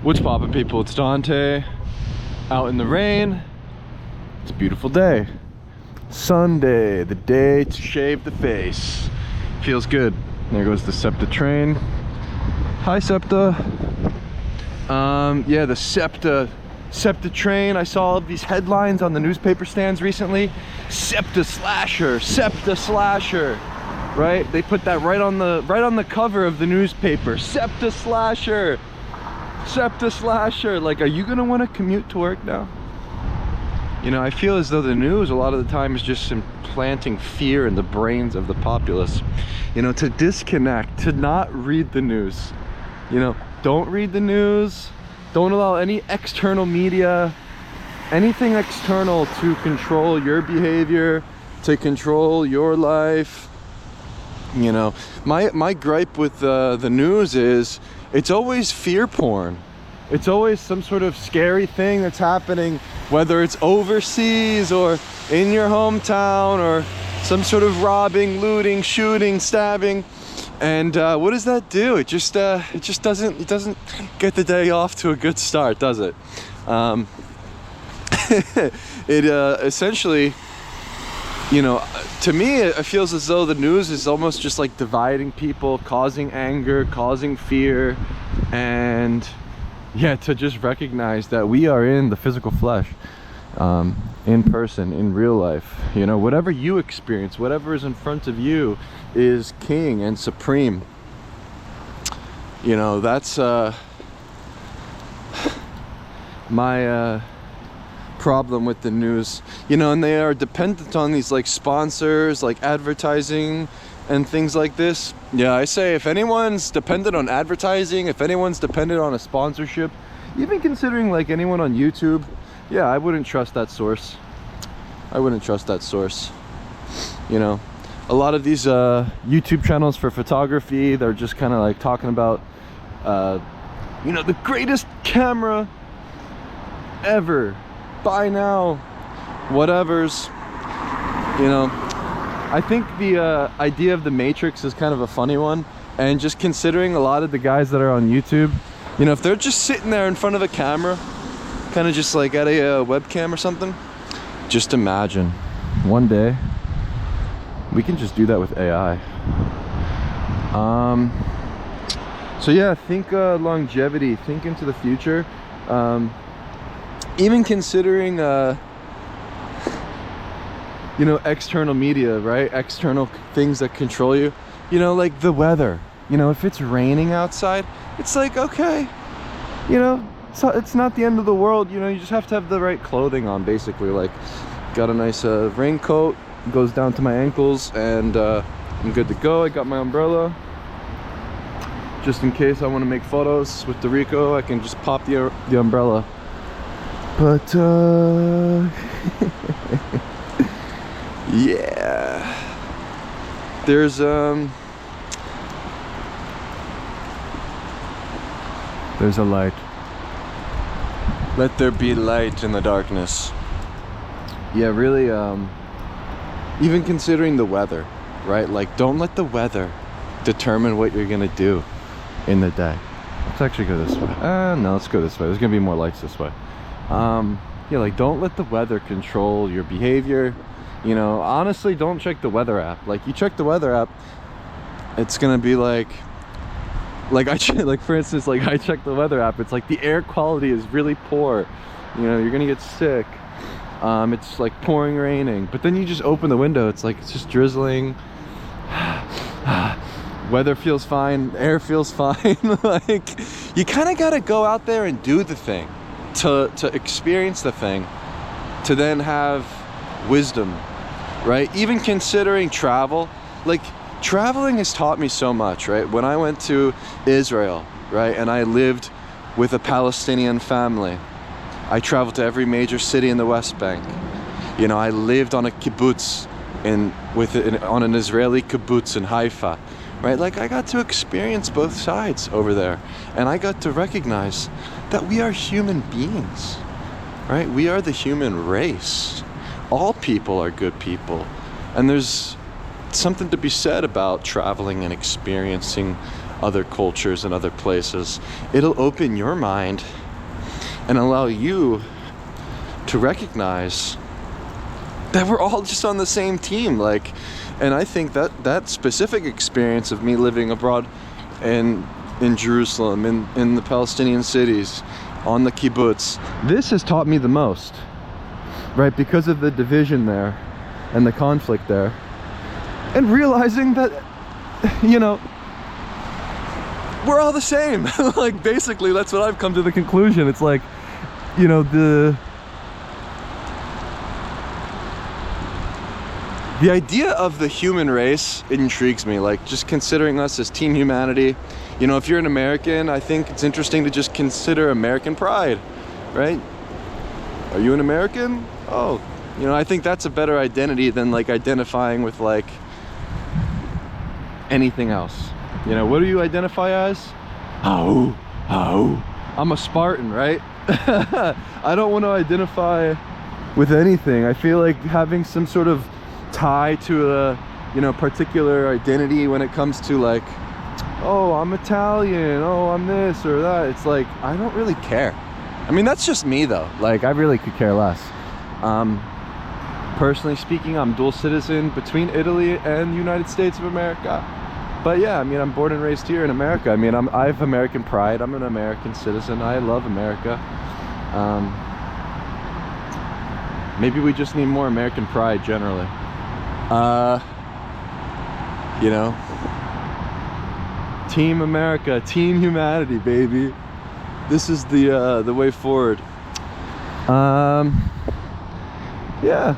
What's poppin', people? It's Dante out in the rain. It's a beautiful day. Sunday, the day to shave the face. Feels good. There goes the SEPTA train. Hi, SEPTA. Yeah, the SEPTA train. I saw all of these headlines on the newspaper stands recently. SEPTA slasher, right? They put that right on the cover of the newspaper. SEPTA slasher. Like, are you gonna want to commute to work now? You know, I feel as though the news a lot of the time is just implanting fear in the brains of the populace. You know, to disconnect, to not read the news. You know, don't read the news. Don't allow any external media, anything external to control your behavior, to control your life. You know, my gripe with the news is it's always fear porn. It's always some sort of scary thing that's happening, whether it's overseas or in your hometown, or some sort of robbing, looting, shooting, stabbing. And what does that do? It just doesn't get the day off to a good start, does it? It essentially, you know, to me it feels as though the news is almost just like dividing people, causing anger, causing fear. And yeah, to just recognize that we are in the physical flesh, in person, in real life. You know, whatever you experience, whatever is in front of you is king and supreme. You know, that's my problem with the news. You know, and they are dependent on these like sponsors, like advertising and things like this. Yeah, I say if anyone's dependent on advertising, if anyone's dependent on a sponsorship, even considering like anyone on YouTube, yeah, I wouldn't trust that source. I wouldn't trust that source. You know, a lot of these YouTube channels for photography, they're just kind of like talking about you know, the greatest camera ever, buy now, whatevers. You know, I think the idea of the Matrix is kind of a funny one, and just considering a lot of the guys that are on YouTube, you know, if they're just sitting there in front of a camera, kind of just like at a webcam or something, just imagine one day we can just do that with AI. So yeah, think longevity, think into the future, even considering you know, external media, right? External things that control you. You know, like the weather. You know, if it's raining outside, it's like, okay, you know, so it's not the end of the world. You know, you just have to have the right clothing on, basically. Like, got a nice raincoat, goes down to my ankles, and I'm good to go. I got my umbrella. Just in case I want to make photos with the Rico, I can just pop the umbrella. But, yeah, there's a light. Let there be light in the darkness. Yeah, really, even considering the weather, right? Like, don't let the weather determine what you're gonna do in the day. Let's actually go this way. No, let's go this way. There's gonna be more lights this way. Yeah, like, don't let the weather control your behavior. You know, honestly, don't check the weather app. Like, you check the weather app, it's gonna be like for instance, like, I check the weather app, it's like the air quality is really poor. You know, you're gonna get sick. It's like pouring, raining, but then you just open the window, it's like, it's just drizzling. Weather feels fine, air feels fine. Like, you kind of gotta go out there and do the thing to experience the thing, to then have wisdom, right? Even considering travel, like, traveling has taught me so much, right? When I went to Israel, right, and I lived with a Palestinian family, I traveled to every major city in the West Bank. You know, I lived on a kibbutz on an Israeli kibbutz in Haifa, right? Like, I got to experience both sides over there, and I got to recognize that we are human beings, right? We are the human race. All people are good people, and there's something to be said about traveling and experiencing other cultures and other places. It'll open your mind and allow you to recognize that we're all just on the same team. Like, and I think that specific experience of me living abroad in Jerusalem, in the Palestinian cities, on the kibbutz, this has taught me the most, right? Because of the division there and the conflict there, and realizing that, you know, we're all the same. Like, basically, that's what I've come to the conclusion. It's like, you know, the idea of the human race intrigues me, like just considering us as team humanity. You know, if you're an American, I think it's interesting to just consider American pride, right? Are you an American? Oh, you know, I think that's a better identity than like identifying with like anything else. You know, what do you identify as? Oh, I'm a Spartan, right? I don't want to identify with anything. I feel like having some sort of tie to a, you know, particular identity when it comes to like, oh, I'm Italian, oh, I'm this or that, it's like, I don't really care. I mean, that's just me though. Like, I really could care less. Personally speaking, I'm dual citizen between Italy and United States of America. But yeah, I mean, I'm born and raised here in America. I mean, I have American pride. I'm an American citizen. I love America. Maybe we just need more American pride generally. You know, Team America, Team Humanity, baby. This is the way forward. Yeah.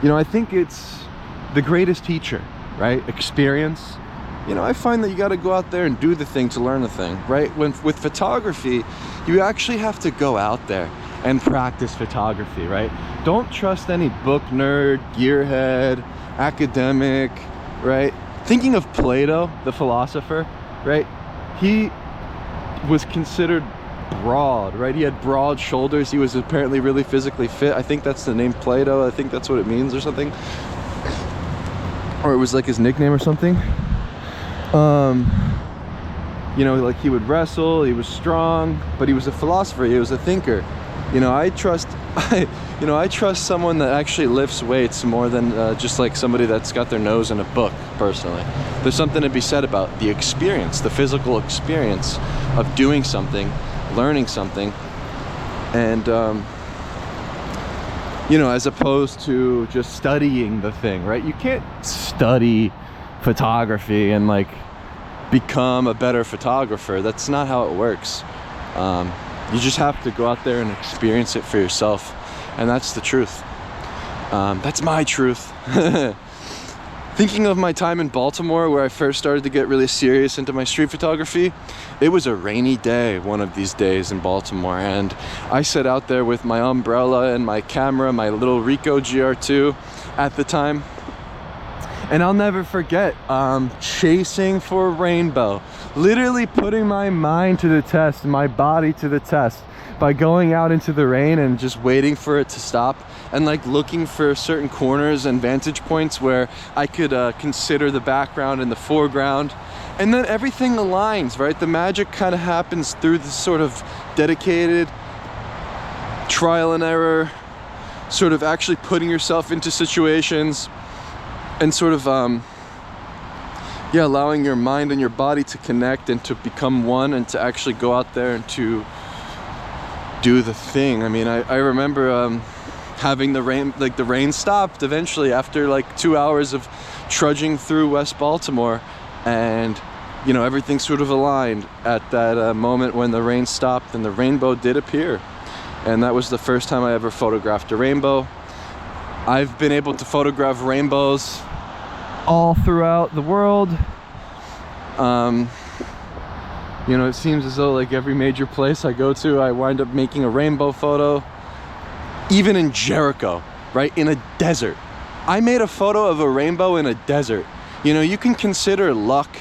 You know, I think it's the greatest teacher, right? Experience. You know, I find that you got to go out there and do the thing to learn the thing, right? With photography, you actually have to go out there and practice photography, right? Don't trust any book nerd, gearhead, academic, right? Thinking of Plato, the philosopher, right? He was considered broad, right? He had broad shoulders. He was apparently really physically fit. I think that's the name Plato. I think that's what it means or something. Or it was like his nickname or something. You know, like he would wrestle, he was strong, but he was a philosopher, he was a thinker. You know, I trust someone that actually lifts weights more than just like somebody that's got their nose in a book, personally. There's something to be said about the experience, the physical experience of doing something, learning something, and, you know, as opposed to just studying the thing, right? You can't study photography and like become a better photographer. That's not how it works. You just have to go out there and experience it for yourself, and that's the truth. That's my truth. Thinking of my time in Baltimore, where I first started to get really serious into my street photography, it was a rainy day one of these days in Baltimore, and I sat out there with my umbrella and my camera, my little Ricoh GR2 at the time. And I'll never forget chasing for a rainbow, literally putting my mind to the test, my body to the test, by going out into the rain and just waiting for it to stop, and like looking for certain corners and vantage points where I could consider the background and the foreground, and then everything aligns, right? The magic kind of happens through this sort of dedicated trial and error, sort of actually putting yourself into situations and sort of allowing your mind and your body to connect and to become one, and to actually go out there and to do the thing. I mean, I remember having the rain stopped eventually after like 2 hours of trudging through West Baltimore, and you know, everything sort of aligned at that moment when the rain stopped and the rainbow did appear. And that was the first time I ever photographed a rainbow. I've been able to photograph rainbows all throughout the world. You know, it seems as though like every major place I go to, I wind up making a rainbow photo. Even in Jericho, right? In a desert. I made a photo of a rainbow in a desert. You know, you can consider luck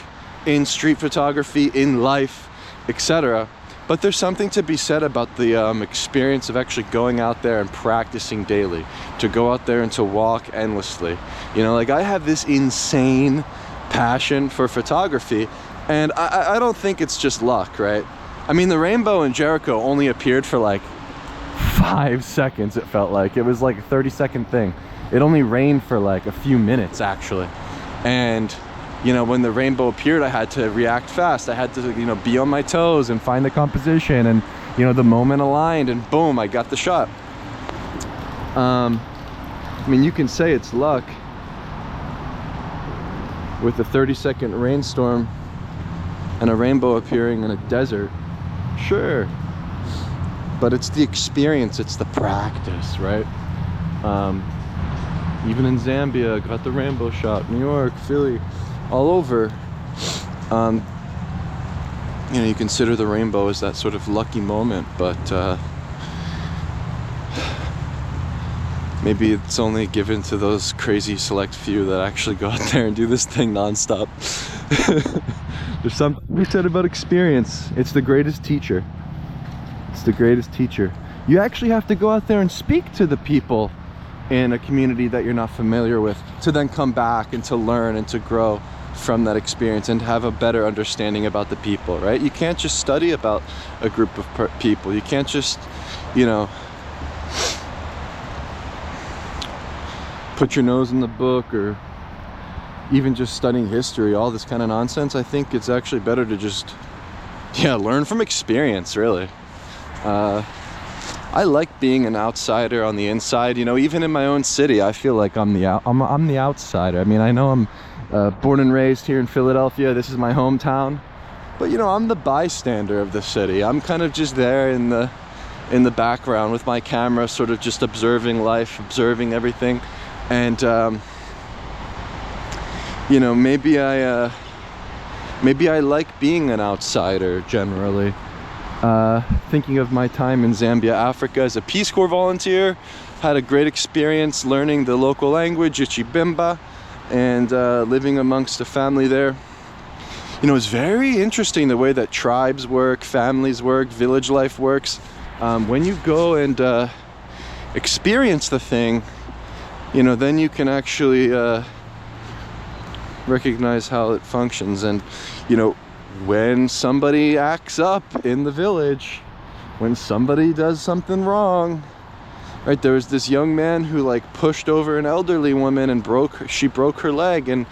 in street photography, in life, etc. But there's something to be said about the experience of actually going out there and practicing daily, to go out there and to walk endlessly. You know, like I have this insane passion for photography, And I don't think it's just luck, right? I mean, the rainbow in Jericho only appeared for like 5 seconds, it felt like. It was like a 30-second thing. It only rained for like a few minutes, actually. And, you know, when the rainbow appeared, I had to react fast. I had to, you know, be on my toes and find the composition, and, you know, the moment aligned, and boom, I got the shot. I mean, you can say it's luck with a 30-second rainstorm and a rainbow appearing in a desert, sure, but it's the experience, it's the practice, right? Even in Zambia, got the rainbow shot, New York, Philly, all over. You know, you consider the rainbow as that sort of lucky moment, but maybe it's only given to those crazy select few that actually go out there and do this thing nonstop. There's something we said about experience. It's the greatest teacher. It's the greatest teacher. You actually have to go out there and speak to the people in a community that you're not familiar with to then come back and to learn and to grow from that experience and have a better understanding about the people, right? You can't just study about a group of people. You can't just, you know, put your nose in the book, or even just studying history, all this kind of nonsense. I think it's actually better to just, yeah, learn from experience, really. I like being an outsider on the inside. You know, even in my own city, I feel like I'm the outsider. I mean, I know I'm born and raised here in Philadelphia. This is my hometown, but you know, I'm the bystander of the city. I'm kind of just there in the background with my camera, sort of just observing life, observing everything. And you know, maybe I like being an outsider generally. Thinking of my time in Zambia, Africa, as a Peace Corps volunteer, had a great experience learning the local language, Ichibemba, and living amongst a family there. You know, it's very interesting the way that tribes work, families work, village life works. When you go and experience the thing, you know, then you can actually recognize how it functions. And, you know, when somebody acts up in the village, when somebody does something wrong, right? There was this young man who like pushed over an elderly woman and she broke her leg. And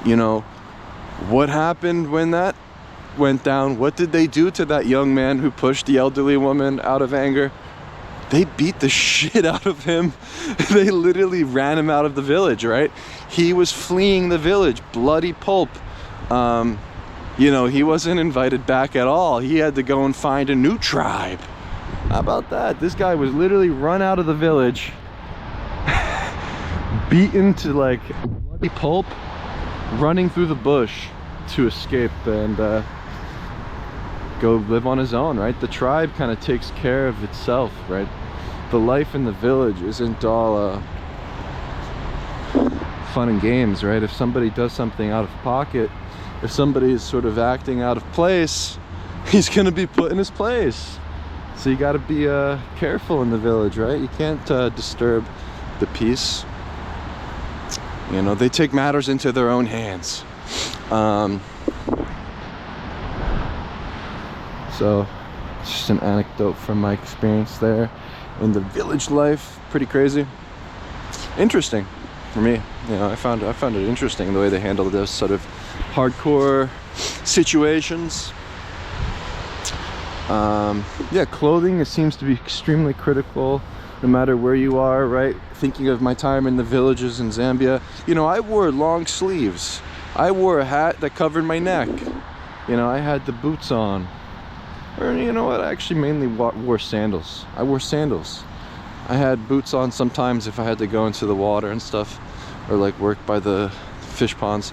you know, what happened when that went down? What did they do to that young man who pushed the elderly woman out of anger? They beat the shit out of him. They literally ran him out of the village, right? He was fleeing the village, bloody pulp. You know, he wasn't invited back at all. He had to go and find a new tribe. How about that? This guy was literally run out of the village, beaten to like bloody pulp, running through the bush to escape and go live on his own, right? The tribe kind of takes care of itself, right? The life in the village isn't all fun and games, right? If somebody does something out of pocket, if somebody is sort of acting out of place, he's gonna be put in his place. So you gotta be careful in the village, right? You can't disturb the peace. You know, they take matters into their own hands. So it's just an anecdote from my experience there in the village life. Pretty crazy, interesting for me. You know, I found it interesting the way they handle those sort of hardcore situations. Yeah, clothing, it seems to be extremely critical no matter where you are, right? Thinking of my time in the villages in Zambia, you know, I wore long sleeves. I wore a hat that covered my neck. You know, I had the boots on. Or, you know what, I actually mainly wore sandals. I wore sandals. I had boots on sometimes if I had to go into the water and stuff, or like work by the fish ponds.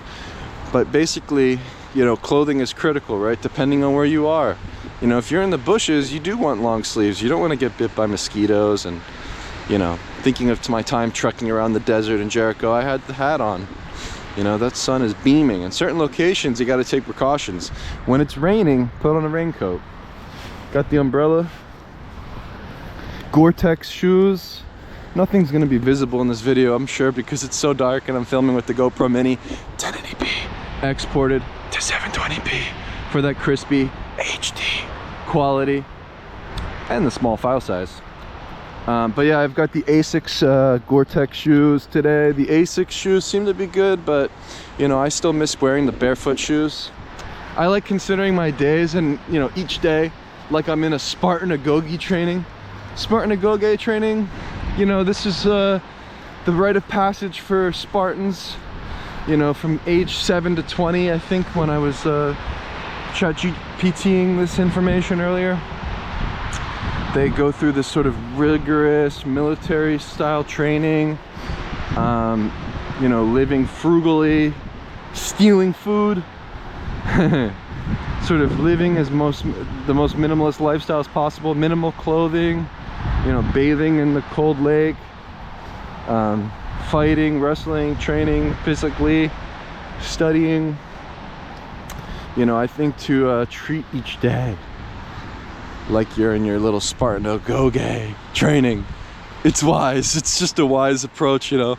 But basically, you know, clothing is critical, right? Depending on where you are. You know, if you're in the bushes, you do want long sleeves. You don't want to get bit by mosquitoes. And, you know, thinking of my time trekking around the desert in Jericho, I had the hat on. You know, that sun is beaming. In certain locations, you got to take precautions. When it's raining, put on a raincoat. Got the umbrella. Gore-Tex shoes. Nothing's going to be visible in this video, I'm sure, because it's so dark and I'm filming with the GoPro Mini 1080p. exported to 720p for that crispy HD quality and the small file size. But yeah, I've got the Asics Gore-Tex shoes today. The Asics shoes seem to be good, but you know, I still miss wearing the barefoot shoes. I like considering my days and, you know, each day like I'm in a Spartan Agoge training. Spartan Agoge training, you know, this is the rite of passage for Spartans, you know, from age 7 to 20, I think, when I was ChatGPTing this information earlier. They go through this sort of rigorous military style training, you know, living frugally, stealing food, sort of living as the most minimalist lifestyle as possible, minimal clothing, you know, bathing in the cold lake, fighting, wrestling, training physically, studying. You know, I think to treat each day like you're in your little Spartan Agoge training, it's wise. It's just a wise approach, you know.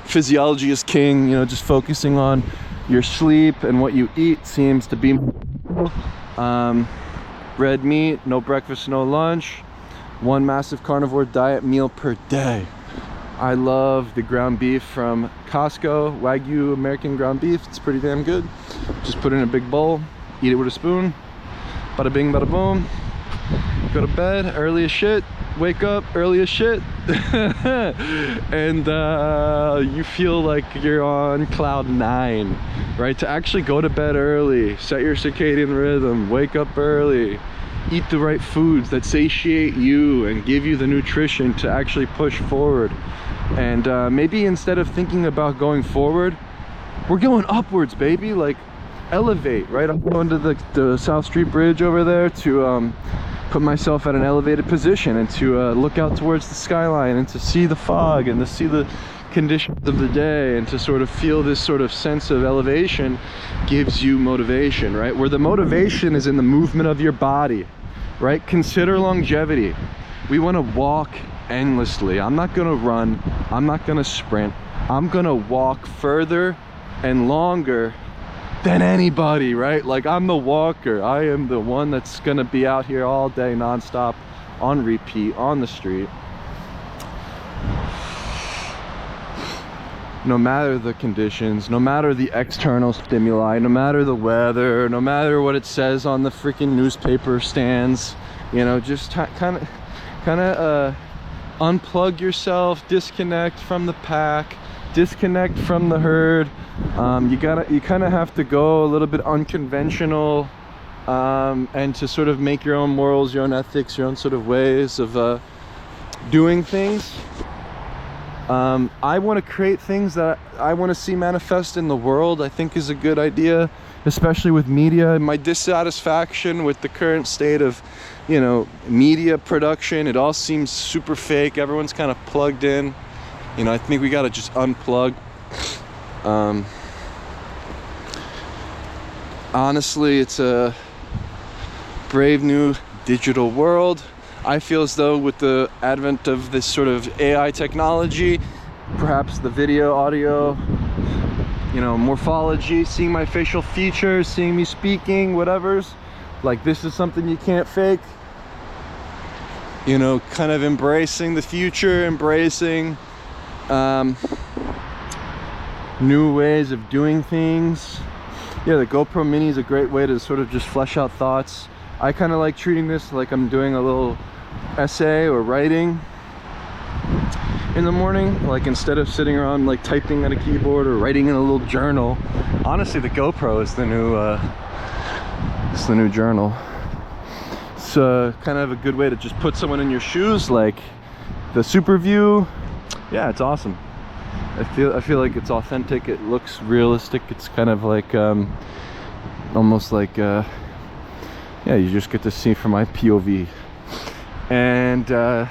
Physiology is king, you know, just focusing on your sleep and what you eat seems to be red meat, no breakfast, no lunch, one massive carnivore diet meal per day. I love the ground beef from Costco, Wagyu American ground beef. It's pretty damn good. Just put it in a big bowl, eat it with a spoon. Bada bing, bada boom. Go to bed early as shit, wake up early as shit, and you feel like you're on cloud 9, right? To actually go to bed early, set your circadian rhythm, wake up early, eat the right foods that satiate you and give you the nutrition to actually push forward. And maybe instead of thinking about going forward, we're going upwards, baby. Like, elevate, right? I'm going to the South Street Bridge over there to put myself at an elevated position and to look out towards the skyline and to see the fog and to see the conditions of the day and to sort of feel this sort of sense of elevation gives you motivation, right? Where the motivation is in the movement of your body, right? Consider longevity. We want to walk endlessly. I'm not going to run. I'm not going to sprint. I'm going to walk further and longer than anybody, right? Like, I'm the walker. I am the one that's gonna be out here all day nonstop, on repeat, on the street. No matter the conditions, no matter the external stimuli, no matter the weather, no matter what it says on the freaking newspaper stands, you know, just kind of unplug yourself, disconnect from the pack, disconnect from the herd. You kind of have to go a little bit unconventional, and to sort of make your own morals, your own ethics, your own sort of ways of doing things. I want to create things that I want to see manifest in the world. I think is a good idea, especially with media. My dissatisfaction with the current state of, you know, media production, it all seems super fake. Everyone's kind of plugged in. You know, I think we got to just unplug. Honestly, it's a brave new digital world. I feel as though with the advent of this sort of AI technology, perhaps the video, audio, you know, morphology, seeing my facial features, seeing me speaking, whatever's, like, this is something you can't fake. You know, kind of embracing the future, embracing new ways of doing things. Yeah, the GoPro Mini is a great way to sort of just flesh out thoughts. I kind of like treating this like I'm doing a little essay or writing in the morning. Like, instead of sitting around like typing at a keyboard or writing in a little journal. Honestly, the GoPro is the new journal. It's kind of a good way to just put someone in your shoes, like the Super View. Yeah, it's awesome. I feel like it's authentic. It looks realistic. It's kind of like almost like yeah, you just get to see from my POV. And yeah,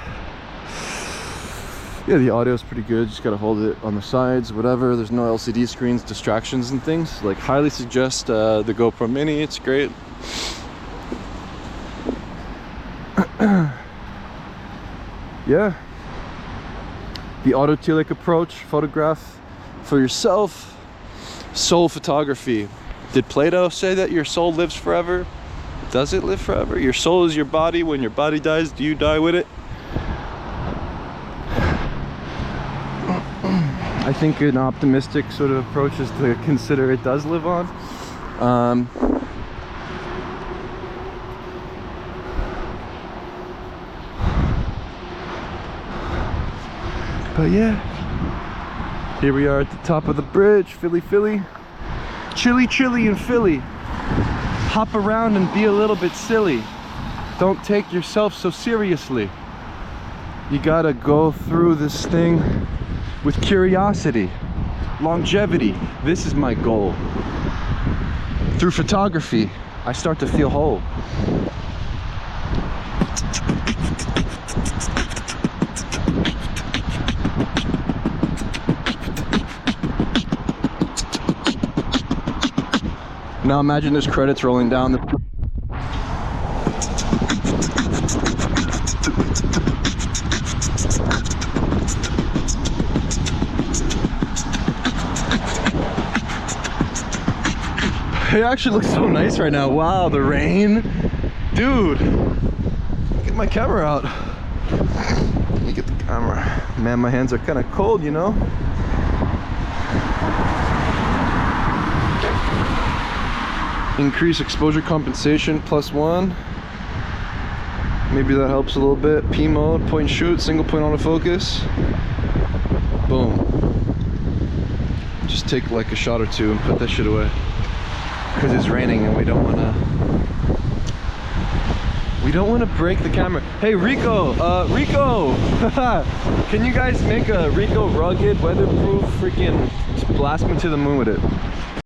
the audio is pretty good. Just gotta hold it on the sides, whatever. There's no LCD screens, distractions and things. Like, highly suggest the GoPro Mini. It's great. Yeah, the autotelic approach, photograph for yourself, Soul photography. Did Plato say that your soul lives forever? Does it live forever? Your soul is your body. When your body dies, do you die with it? I think an optimistic sort of approach is to consider it does live on. But yeah, here we are at the top of the bridge, Philly. Chilly in Philly. Hop around and be a little bit silly. Don't take yourself so seriously. You gotta go through this thing with curiosity, longevity. This is my goal. Through photography, I start to feel whole. Now imagine there's credits rolling down the... It actually looks so nice right now. Wow, the rain. Dude, get my camera out. Let me get the camera. Man, my hands are kind of cold, you know? Increase exposure compensation +1. Maybe that helps a little bit. P mode, point and shoot, single point autofocus. Boom. Just take like a shot or two and put that shit away. Because it's raining and we don't want to break the camera. Hey Rico, can you guys make a Rico rugged weatherproof freaking blast me to the moon with it?